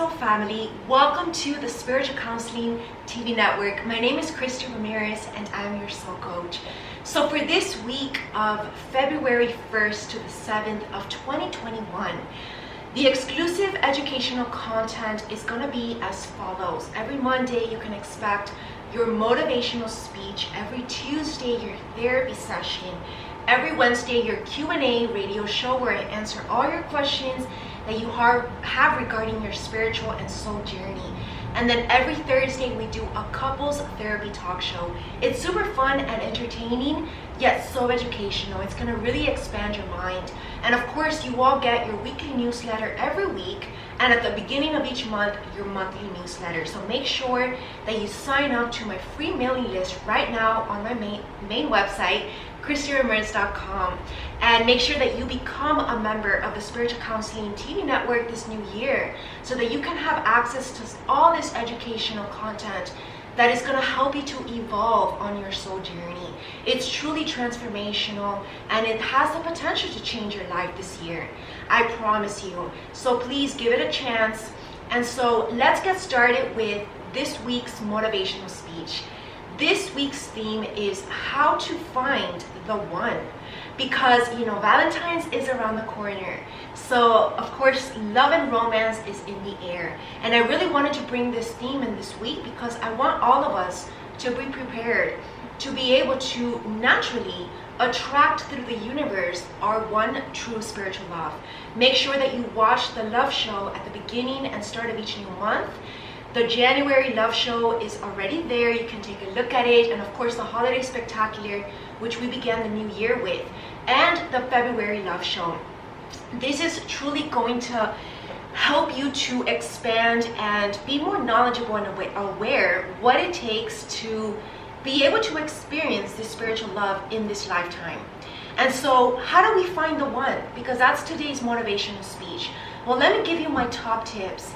Soul family, welcome to the Spiritual Counseling TV network. My name is Christie Ramirez and I'm your soul coach. So for this week of February 1st to the 7th of 2021, the exclusive educational content is going to be as follows. Every Monday you can expect your motivational speech, every Tuesday your therapy session, every Wednesday your Q&A radio show where I answer all your questions that you have regarding your spiritual and soul journey. And then every Thursday we do a couples therapy talk show. It's super fun and entertaining, yet so educational. It's gonna really expand your mind. And of course, you all get your weekly newsletter every week, and at the beginning of each month, your monthly newsletter. So make sure that you sign up to my free mailing list right now on my main website, ChristieRamirez.com, and make sure that you become a member of the Spiritual Counseling TV network this new year so that you can have access to all this educational content that is going to help you to evolve on your soul journey. It's truly transformational and it has the potential to change your life this year. I promise you. So please give it a chance. And so let's get started with this week's motivational speech. This week's theme is how to find the one, because Valentine's is around the corner. So of course love and romance is in the air, and I really wanted to bring this theme in this week because I want all of us to be prepared to be able to naturally attract through the universe our one true spiritual love. Make sure that you watch the love show at the beginning and start of each new month. The January love show is already there. You can take a look at it. And of course, the holiday spectacular, which we began the new year with, and the February love show. This is truly going to help you to expand and be more knowledgeable and aware what it takes to be able to experience this spiritual love in this lifetime. And so how do we find the one? Because that's today's motivational speech. Well, let me give you my top tips.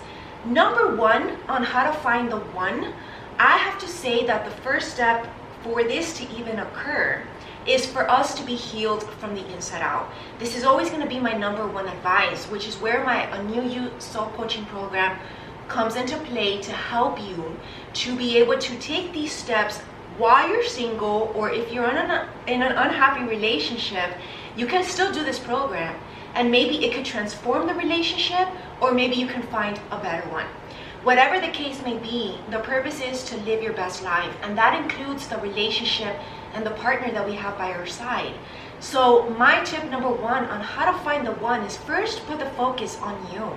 Number one on how to find the one, I have to say that the first step for this to even occur is for us to be healed from the inside out. This is always going to be my number one advice, which is where my A New You Soul Coaching program comes into play to help you to be able to take these steps while you're single, or if you're in an unhappy relationship, you can still do this program. And maybe it could transform the relationship, or maybe you can find a better one. Whatever the case may be, the purpose is to live your best life, and that includes the relationship and the partner that we have by our side. So my tip number one on how to find the one is first put the focus on you.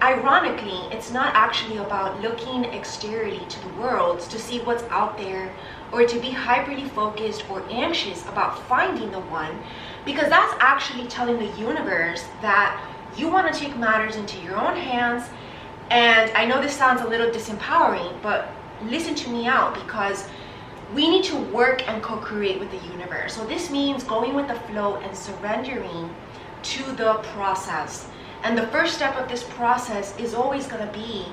Ironically, it's not actually about looking exteriorly to the world to see what's out there, or to be hyperly focused or anxious about finding the one, because that's actually telling the universe that you want to take matters into your own hands. And I know this sounds a little disempowering, but listen to me out, because we need to work and co-create with the universe. So this means going with the flow and surrendering to the process. And the first step of this process is always going to be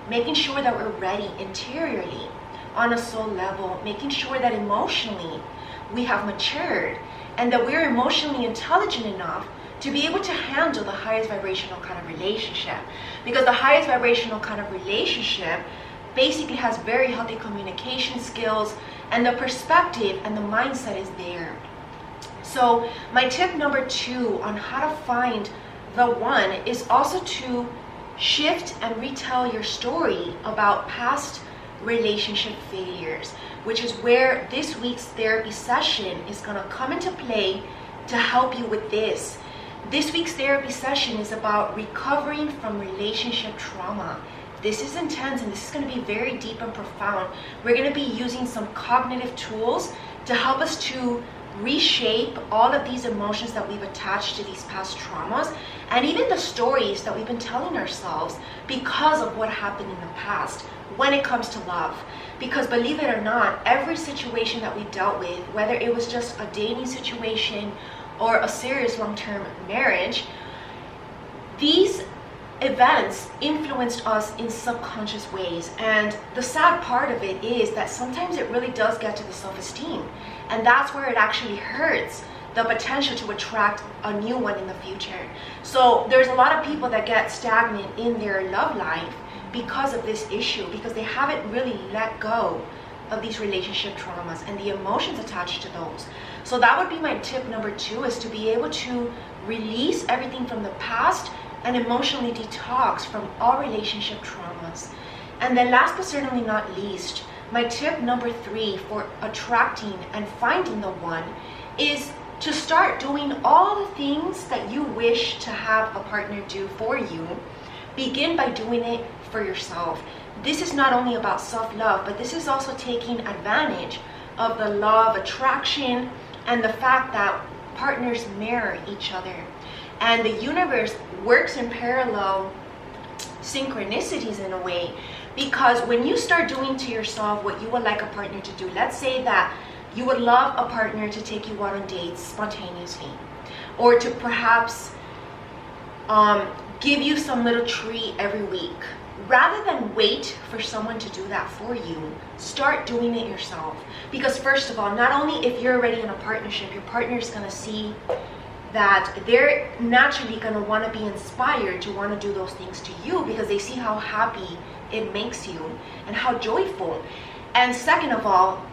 making sure that we're ready interiorly on a soul level, making sure that emotionally we have matured and that we're emotionally intelligent enough to be able to handle the highest vibrational kind of relationship. Because the highest vibrational kind of relationship basically has very healthy communication skills, and the perspective and the mindset is there. So my tip number two on how to find the one is also to shift and retell your story about past relationship failures, which is where this week's therapy session is going to come into play to help you with this. This week's therapy session is about recovering from relationship trauma. This is intense, and this is going to be very deep and profound. We're going to be using some cognitive tools to help us to reshape all of these emotions that we've attached to these past traumas, and even the stories that we've been telling ourselves because of what happened in the past when it comes to love. Because believe it or not, every situation that we dealt with, whether it was just a dating situation or a serious long-term marriage, these events influenced us in subconscious ways. And the sad part of it is that sometimes it really does get to the self-esteem, and that's where it actually hurts, the potential to attract a new one in the future. So there's a lot of people that get stagnant in their love life because of this issue, because they haven't really let go of these relationship traumas and the emotions attached to those. So that would be my tip number 2, is to be able to release everything from the past and emotionally detox from all relationship traumas. And then last but certainly not least, my tip number 3 for attracting and finding the one is to start doing all the things that you wish to have a partner do for you. Begin by doing it for yourself. This is not only about self-love, but this is also taking advantage of the law of attraction and the fact that partners mirror each other. And the universe works in parallel synchronicities in a way, because when you start doing to yourself what you would like a partner to do, let's say that you would love a partner to take you out on dates spontaneously, or to perhaps give you some little treat every week. Rather than wait for someone to do that for you, start doing it yourself. Because first of all, not only if you're already in a partnership, your partner is going to see that they're naturally going to want to be inspired to want to do those things to you, because they see how happy it makes you and how joyful. And second of all,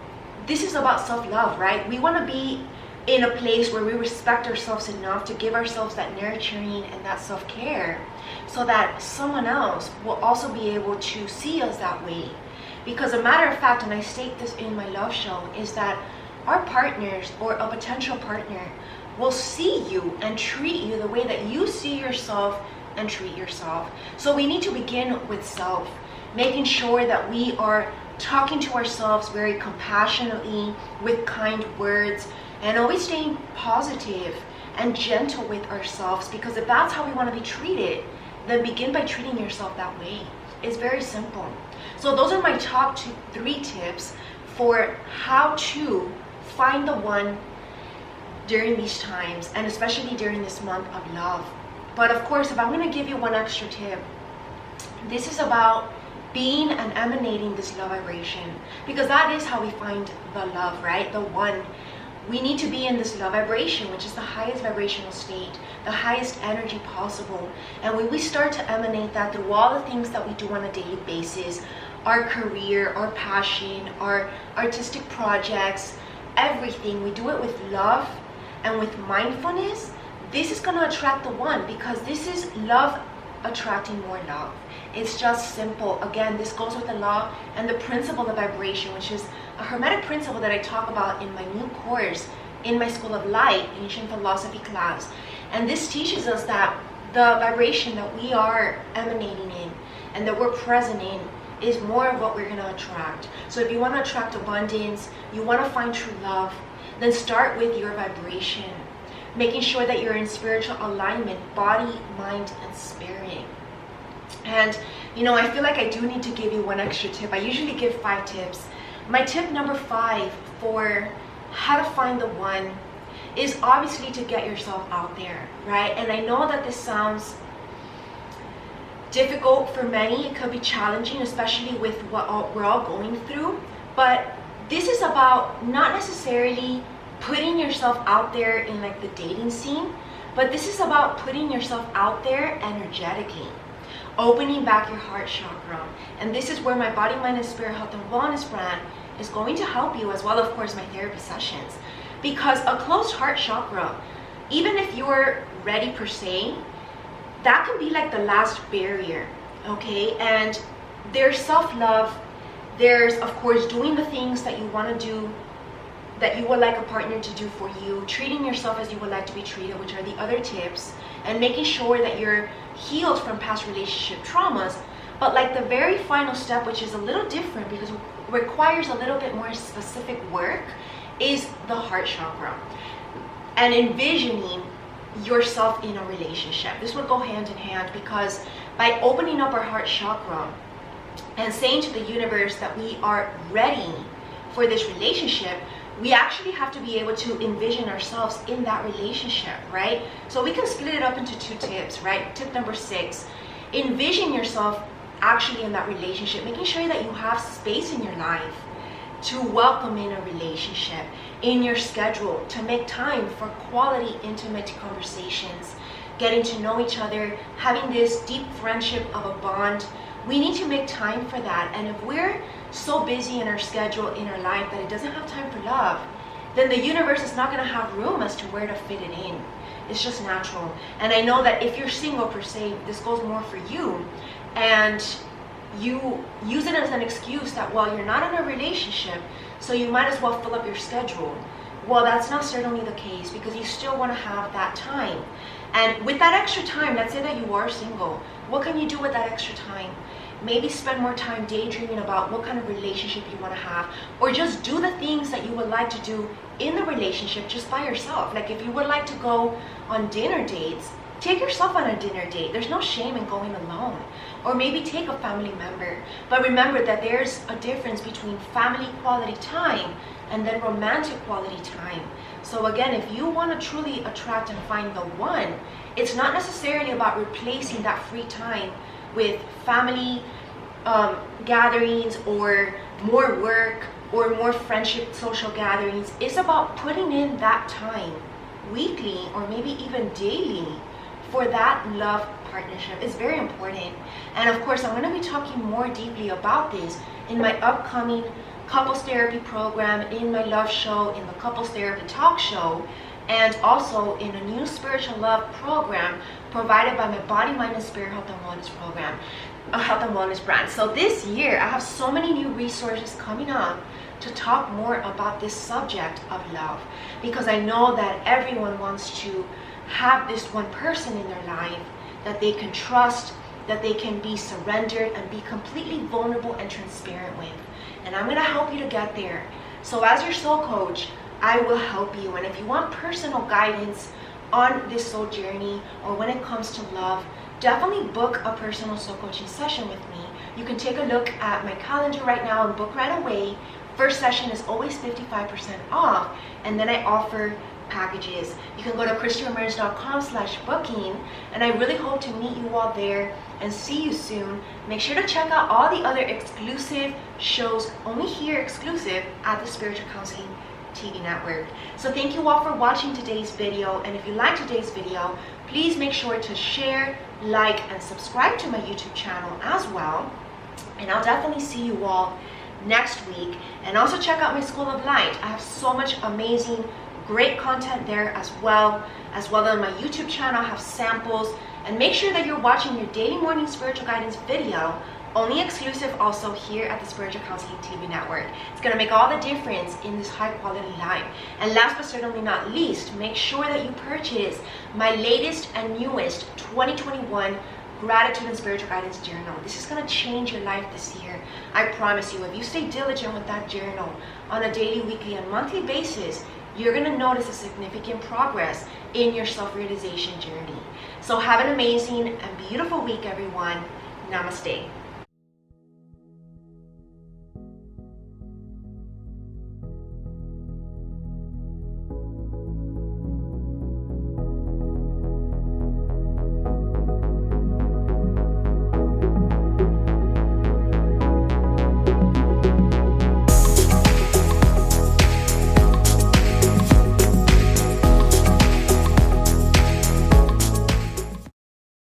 this is about self-love, right? We want to be in a place where we respect ourselves enough to give ourselves that nurturing and that self-care, so that someone else will also be able to see us that way. Because a matter of fact, and I state this in my love show, is that our partners or a potential partner will see you and treat you the way that you see yourself and treat yourself. So we need to begin with self, making sure that we are talking to ourselves very compassionately with kind words, and always staying positive and gentle with ourselves, because if that's how we want to be treated, then begin by treating yourself that way. It's very simple. So those are my top 3 tips for how to find the one during these times, and especially during this month of love. But of course, if I'm going to give you one extra tip, this is about being and emanating this love vibration, because that is how we find the love, right? The one. We need to be in this love vibration, which is the highest vibrational state, the highest energy possible. And when we start to emanate that through all the things that we do on a daily basis, our career, our passion, our artistic projects, everything, we do it with love and with mindfulness, this is going to attract the one, because this is love attracting more love. It's just simple. Again, this goes with the law and the principle of vibration, which is a hermetic principle that I talk about in my new course in my School of Light Ancient Philosophy class. And this teaches us that the vibration that we are emanating in and that we're present in is more of what we're going to attract. So if you want to attract abundance, you want to find true love, then start with your vibration, making sure that you're in spiritual alignment, body, mind, and spirit. And I feel like I do need to give you one extra tip. I usually give 5 tips. My tip number 5 for how to find the one is obviously to get yourself out there, right? And I know that this sounds difficult for many. It could be challenging, especially with what we're all going through. But this is about not necessarily putting yourself out there in like the dating scene, but this is about putting yourself out there energetically, opening back your heart chakra. And this is where my Body, Mind, and Spirit Health and Wellness brand is going to help you, as well, of course, my therapy sessions. Because a closed heart chakra, even if you're ready per se, that can be like the last barrier, okay? And there's self-love, there's, of course, doing the things that you want to do, that you would like a partner to do for you, treating yourself as you would like to be treated, which are the other tips, and making sure that you're healed from past relationship traumas. But like the very final step, which is a little different because it requires a little bit more specific work, is the heart chakra and envisioning yourself in a relationship. This would go hand in hand, because by opening up our heart chakra and saying to the universe that we are ready for this relationship, we actually have to be able to envision ourselves in that relationship, right? So we can split it up into 2 tips, right? Tip number 6, envision yourself actually in that relationship, making sure that you have space in your life to welcome in a relationship in your schedule, to make time for quality, intimate conversations, getting to know each other, having this deep friendship of a bond. We need to make time for that. And if we're so busy in our schedule, in our life, that it doesn't have time for love, then the universe is not going to have room as to where to fit it in. It's just natural. And I know that if you're single per se, this goes more for you, and you use it as an excuse that, well, you're not in a relationship, so you might as well fill up your schedule. Well, that's not certainly the case, because you still want to have that time. And with that extra time, let's say that you are single, what can you do with that extra time? Maybe spend more time daydreaming about what kind of relationship you want to have, or just do the things that you would like to do in the relationship just by yourself. Like if you would like to go on dinner dates, take yourself on a dinner date. There's no shame in going alone. Or maybe take a family member. But remember that there's a difference between family quality time and then romantic quality time. So again, if you want to truly attract and find the one, it's not necessarily about replacing that free time with family gatherings or more work or more friendship social gatherings. It's about putting in that time weekly or maybe even daily for that love partnership. It's very important. And of course, I'm going to be talking more deeply about this in my upcoming couples therapy program, in my love show, in the couples therapy talk show, and also in a new spiritual love program provided by my Body, Mind, and Spirit Health and Wellness program, a health and wellness brand. So this year, I have so many new resources coming up to talk more about this subject of love, because I know that everyone wants to have this one person in their life that they can trust, that they can be surrendered and be completely vulnerable and transparent with. And I'm going to help you to get there. So as your soul coach, I will help you. And if you want personal guidance on this soul journey or when it comes to love, definitely book a personal soul coaching session with me. You can take a look at my calendar right now and book right away. First session is always 55% off, and then I offer packages. You can go to ChristieRamirez.com/booking, and I really hope to meet you all there and see you soon. Make sure to check out all the other exclusive shows only here exclusive at the Spiritual Counseling TV network. So thank you all for watching today's video, and if you like today's video, please make sure to share, like, and subscribe to my YouTube channel as well. And I'll definitely see you all next week. And also check out my School of Light. I have so much amazing great content there as well as on my YouTube channel. I have samples, and make sure that you're watching your daily morning spiritual guidance video, only exclusive also here at the Spiritual Counseling TV network. It's going to make all the difference in this high quality life. And last but certainly not least, make sure that you purchase my latest and newest 2021 Gratitude and Spiritual Guidance Journal. This is going to change your life this year. I promise you, if you stay diligent with that journal on a daily, weekly, and monthly basis, you're going to notice a significant progress in your self-realization journey. So have an amazing and beautiful week, everyone. Namaste.